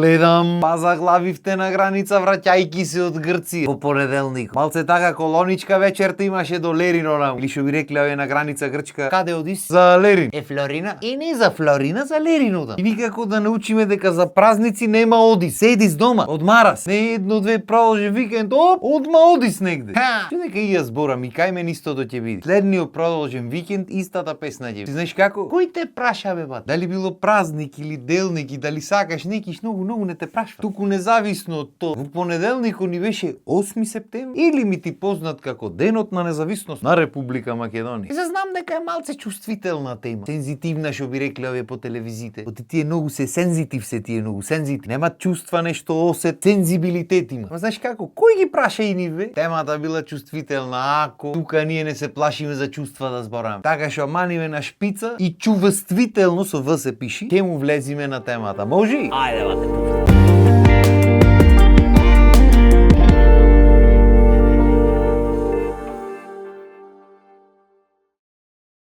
Гледам пазаглавивте на граница враќајки се од Грција во понеделник. Малце така колоничка вечерта имаше до Лерино нам. Или што би рекле овие на граница грчка. Каде одис? За Лерин. Флорина? Не за Флорина, за Лерино да. И никако да научиме дека за празници нема одис. Седис дома, одмарас. Не едно-две продолжи викенд, одма одис негде. Што дека и ја зборам и кај мен истото ќе биде. Следниот продолжен викенд истата песна ќе. Ти знаеш како? Кој те праша бе бат? Дали било празник или делник и дали сакаш некиш многу не те прашва. Туку независно од тоа. Во понеделникот ни беше 8 септември или ми ти познат како денот на независност на Република Македонија. За знам дека е малце чувствителна тема. Сензитивна што би рекле овие по телевизите. Оти тие многу се сензитив се тие многу сензитив. Немат чувства нешто осет, сензибилитет има. Ма знаеш како? Кој ги праша и ниве? Темата била чувствителна, ако тука ние не се плашиме за чувства да збораме. Така што маниме на шпица и чувствително со В се пиши, ќе му влезиме на темата. Може? Ајде бате.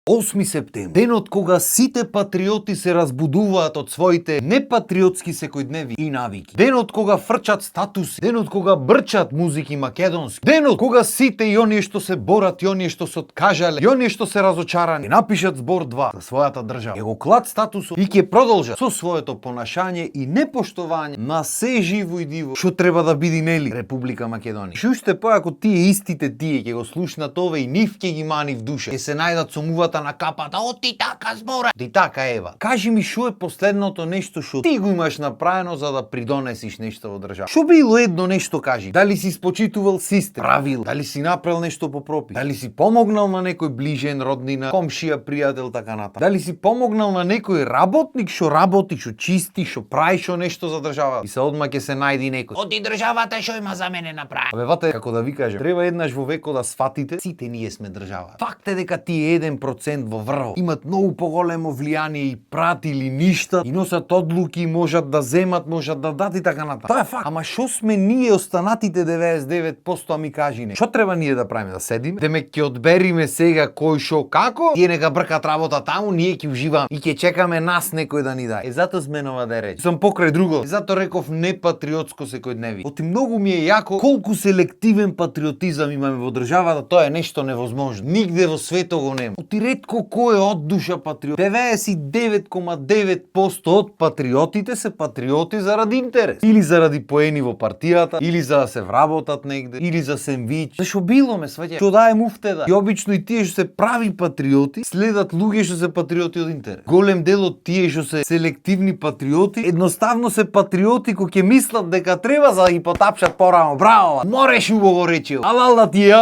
8 септември, денот кога сите патриоти се разбудуваат од своите непатриотски секојдневни и навики. Денот кога фрчат статуси, денот кога брчат музики македонски. Денот кога сите и оние што се борат, и оние што се откажале, и оние што се разочарани, напишат збор 2 за својата држава. Ќе го клат статусот и ќе продолжат со своето понашање и непоштовање на се живо и диво што треба да биде нели Република Македонија. Што уште поако тие истите ќе го слушнат ова и нив ќе ги мани в душа. Ќе се најдат со мувата на капата, ти така збора. Ти така ева. Кажи ми што е последното нешто што ти го имаш направено за да придонесиш нешто во држава. Што било едно нешто кажи? Дали си спочитувал систем, правил, дали си направил нешто по пропис, дали си помогнал на некој ближен роднина, комшија, пријател така натаму. Дали си помогнал на некој работник што работи, што чисти, што прави што нешто за држава. И се одма ќе се најди некој. Оти државата што има за мене направи. Абе вате, како да ви кажам, треба еднаш во векот да сфатите, сите ние сме држава. Факт е дека тие 1% во врво имат многу поголемо влијание и пратили ништа и носат одлуки, можат да земат, можат да дадат и така натаму. Тоа е факт. Ама што сме ние останатите 99%, ми кажи не. Што треба ние да правиме? Да седиме? Демек ќе одбериме сега кој шо како? Тие нека бркат работа таму, ние ќе уживаме и ќе чекаме нас некој да ни даде. Затоа зменува да реч. Сум покрај друго. Затоа реков непатриотско секојдневие. Оти многу ми е јако колку селективен патриотизам имаме во државата, тоа е нешто невозможно. Нигде во светот го нема. Оти ретко кој е од душа патриот. 99,9% од патриотите се патриоти заради интерес. Или заради поени во партијата, или за да се вработат негде, или за сендвич. Зашо било ме сваќа? Што дае муфтеда? И обично и тие што се прави патриоти, следат луѓе што се патриоти од интерес. Голем дел од тие што се селективни патриоти, едноставно се патриоти кои ќе мислат дека треба за да ги потапшат порамо. Браво! Мореш убаво рече. Алал ти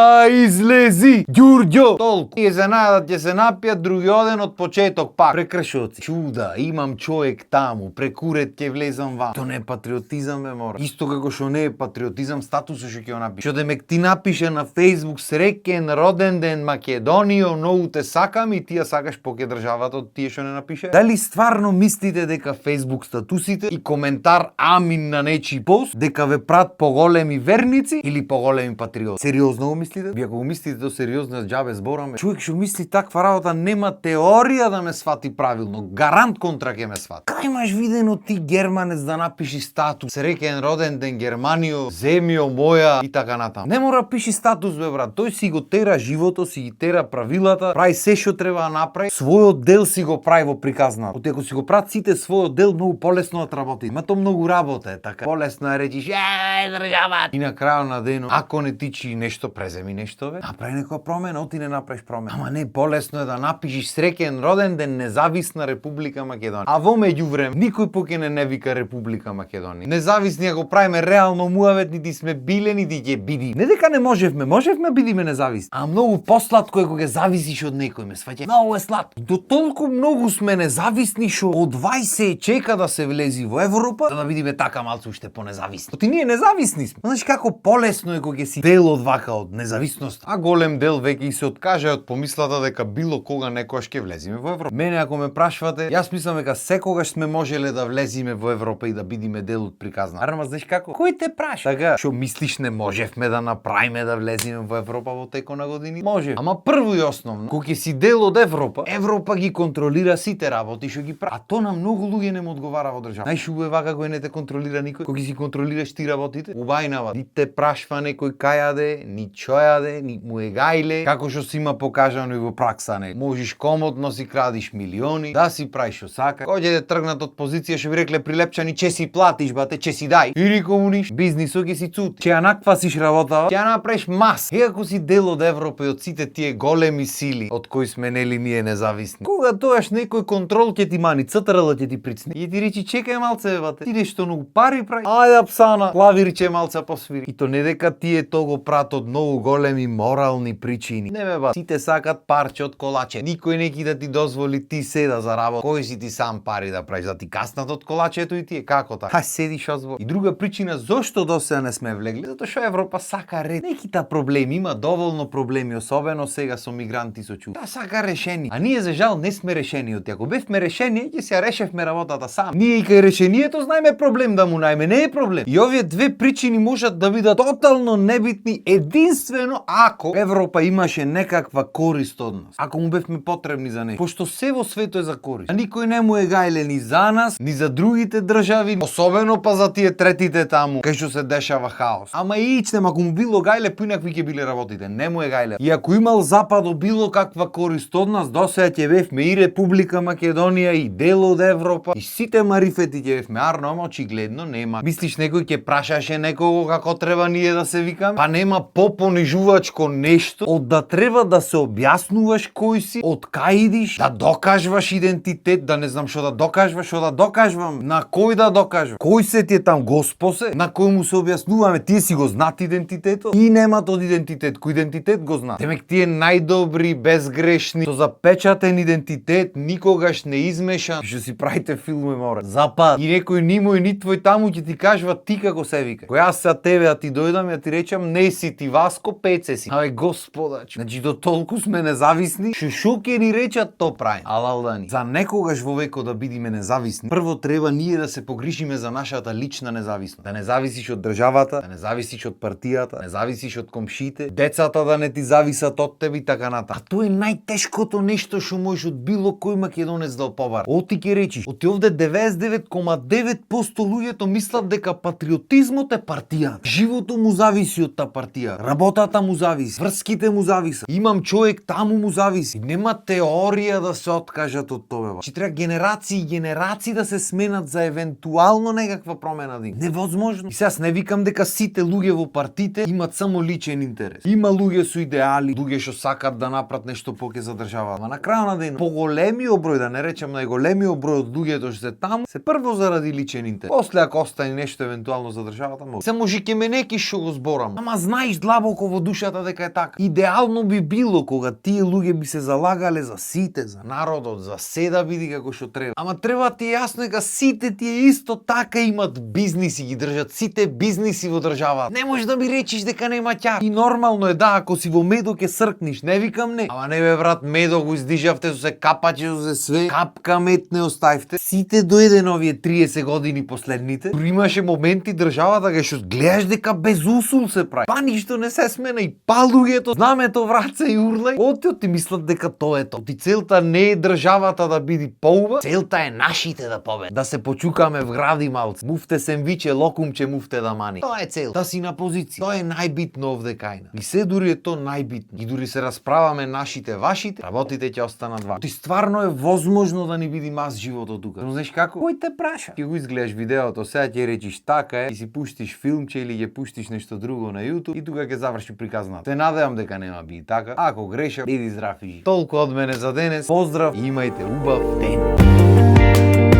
излези, ѓурѓо. Толку. Тие се најдат ќе се напијат, други оден од почеток пак. Прекршоци. Чуда, имам човек таму, прекурет ќе влезам вам. То не е патриотизам бе мора. Исто како што не е патриотизам статусот што ќе го напише. Што демек ти напише на Facebook среќен роден ден Македонијо, многу те сакам и ти ја сакаш поке државата од тие што не напише? Дали стварно мислите дека Facebook статусите и коментар амин на нечи пост дека ве прат поголеми верници или поголеми патриоти? Сериозно го мислите? Ви ако го мислите то сериозно џабе збораме. Човек што мисли таква работа нема теорија да ме свати правилно. Гарант контра ќе ме свати. Кај имаш видено ти германец да напиши статус среќен роден ден Германијо, земјо моја и така натаму. Не мора пиши статус бе брат. Тој си го тера животот, си ги тера правилата, прави се што треба да направи. Својот дел си го прави во приказната. Оти ако си го прават сите својот дел, многу полесно да работи. Ма то многу работа е така. Полесно е речиш држава. И на крајот на денот, ако не тичи нешто, преземи нешто бе. Направи некоја промена, оти не направиш промена. Ама не, полесно е да напишеш среќен роден ден независна Република Македонија. А во меѓувреме никој поќе не вика Република Македонија. Независни ако правиме реално муавет, нити сме биле, нити ќе биди. Не дека не можевме бидиме независни. А многу посладко е кога зависиш од некој, ме сваќа. Многу е сладко. До толку многу сме независни што од 20 чека да се влези во Европа, за да бидиме така малку уште понезависни. Оти ние независни сме. Знаеш како полесно е кога си дел од вака од независност. А голем дел веќе и се откаже од помислата дека било кога некогаш ќе влеземе во Европа. Мене ако ме прашвате, јас мислам дека секогаш сме можеле да влеземе во Европа и да бидеме дел од приказна. Ама знаеш како? Кој те праша? Така, што мислиш не можевме да направиме да влеземе во Европа во текот на години? Може. Ама прво и основно, кога ќе си дел од Европа, Европа ги контролира сите работи што ги прави. А то на многу луѓе не му одговара во држава. Најшубаво е вака кој не те контролира никој, кога си контролираш ти работите, убајнава. Ни те прашва некој кај јаде, ни што јаде, ни му е гајле, како што си има покажано и во пракса не. Можеш комотно си крадиш милиони, да си правиш што сака. Кој ќе тргнат од позиција што би рекле прилепчани, че си платиш бате, че си дај. Или комуниш, бизнисот ќе си цути. Че ја наквасиш работава, ќе ја направиш мас. И ако си дел од Европа и од сите тие големи сили од кои сме нели ние независни. Кога тоаш некој контрол ќе ти мани, ЦТРЛ ќе ти прицне. И ти речи чекај малце бате. Ти нешто многу пари прави. Ајде псана, клавирче малце посвири. И то не дека тие то го прат од многу големи морални причини. Не бе бат. Сите сакат парче од колаче. Никој не ќе да ти дозволи ти седа за работа. Кој си ти сам пари да правиш, да ти каснат од колачето и тие како така? Хај седиш озбор. И друга причина зошто досега не сме влегли, затоа што Европа сака ред. Неките проблеми, има доволно проблеми, особено сега со мигранти со чув. Та сака решени. А ние за жал не сме решени од тие. Ако бевме решени, ќе се решевме работата сам. Ние и кај решението знаеме проблем да му најме, не е проблем. И овие две причини можат да бидат тотално небитни единствено ако Европа имаше некаква корист од нас. Ако му бевме потребни за нешто. Пошто се во светот е за корист. А никој не му е гајле ни за нас, ни за другите држави, особено па за тие третите таму, кај што се дешава хаос. Ама и ичнем, ако му било гајле, поинакви ќе биле работите. Не му е гајле. И ако имал Западо било каква корист од нас, досега ќе бевме и Република Македонија, и дел од Европа, и сите марифети ќе бевме. Арно, ама очигледно нема. Мислиш некој ќе прашаше некого како треба ние да се викаме? Па нема попонижувачко нешто од да треба да се објаснуваш кој си, од кај идиш, да докажваш идентитет, да не знам што да докажваш, што да докажвам, на кој да докажам. Кој се ти е там Госпосе, на кој му се објаснуваме, тие си го знаат идентитетот и немат од идентитет, кој идентитет го знаат. Демек тие најдобри, безгрешни, со запечатен идентитет, никогаш не измешан, што си правите филми море. Запад. И некој ни мој ни твој таму ќе ти кажува ти како се вика. Кој јас се тебе а ти дојдам ја ти речам не си ти Васко, Пеце си. Абе Господач. Значи до толку сме независни, што ќе ни речат то правим. Алалдани. За некогаш во векот да бидиме независни, прво треба ние да се погрижиме за нашата лична независност. Да не зависиш од државата, да не зависиш од партијата, да не зависиш од комшите, децата да не ти зависат од тебе и така натаму. А тоа е најтешкото нешто што можеш од било кој македонец да побара. Оти ќе речиш, оти овде 99,9% луѓето мислат дека патриотизмот е партија. Животот му зависи од таа партија, работата му зависи, врските му зависат. Имам човек таму му зависи. Нема теорија да се откажат од тоа. Че треба генерации и генерации да се сменат за евентуално некаква промена да има. Невозможно. И сега не викам дека сите луѓе во партите имат само личен интерес. Има луѓе со идеали, луѓе што сакат да направат нешто поќе за државата. Ама на крајот на денот, поголемиот број, да не речам најголемиот број од луѓето што се таму, се прво заради личен интерес. После ако остане нешто евентуално за државата, може. Само ќе ме неки што го зборам. Ама знаеш длабоко во душата дека е така. Идеално би било кога тие луѓе би се залагале за сите, за народот, за се да биде како што треба. Ама треба ти е јасно дека сите тие исто така имат бизниси, ги држат сите бизниси во државата. Не можеш да ми речиш дека нема ќар. И нормално е да, ако си во медо ќе сркниш, не викам не. Ама не бе брат, медо го издижавте со се капаче, со се све. Капка мед не оставивте. Сите дојде на овие 30 години последните. Имаше моменти државата кај што гледаш дека без усул се прави. Па ништо не се смена и па луѓето знамето враца и урлај. Оти мислат дека тоа е тоа. Ти целта не е државата да биде поуба, целта е нашите да победат. Да се почукаме в гради малце. Муфте семвиче, локумче муфте да мани. Тоа е цел. Да си на позиција. Тоа е најбитно овде кај нас. И се дури е тоа најбитно. И дури се расправаме нашите вашите, работите ќе останат вака. Ти стварно е возможно да ни биде мас животот тука. Но знаеш како? Кој те праша? Ќе го изгледаш видеото, сега ќе речиш така е, и си пуштиш филмче или ќе пуштиш нешто друго на YouTube и тука ќе заврши приказната. Се надевам дека нема биде така. Ако грешам, иди здрав и жив. Толку од мене за денес. Поздрав и имајте убав ден.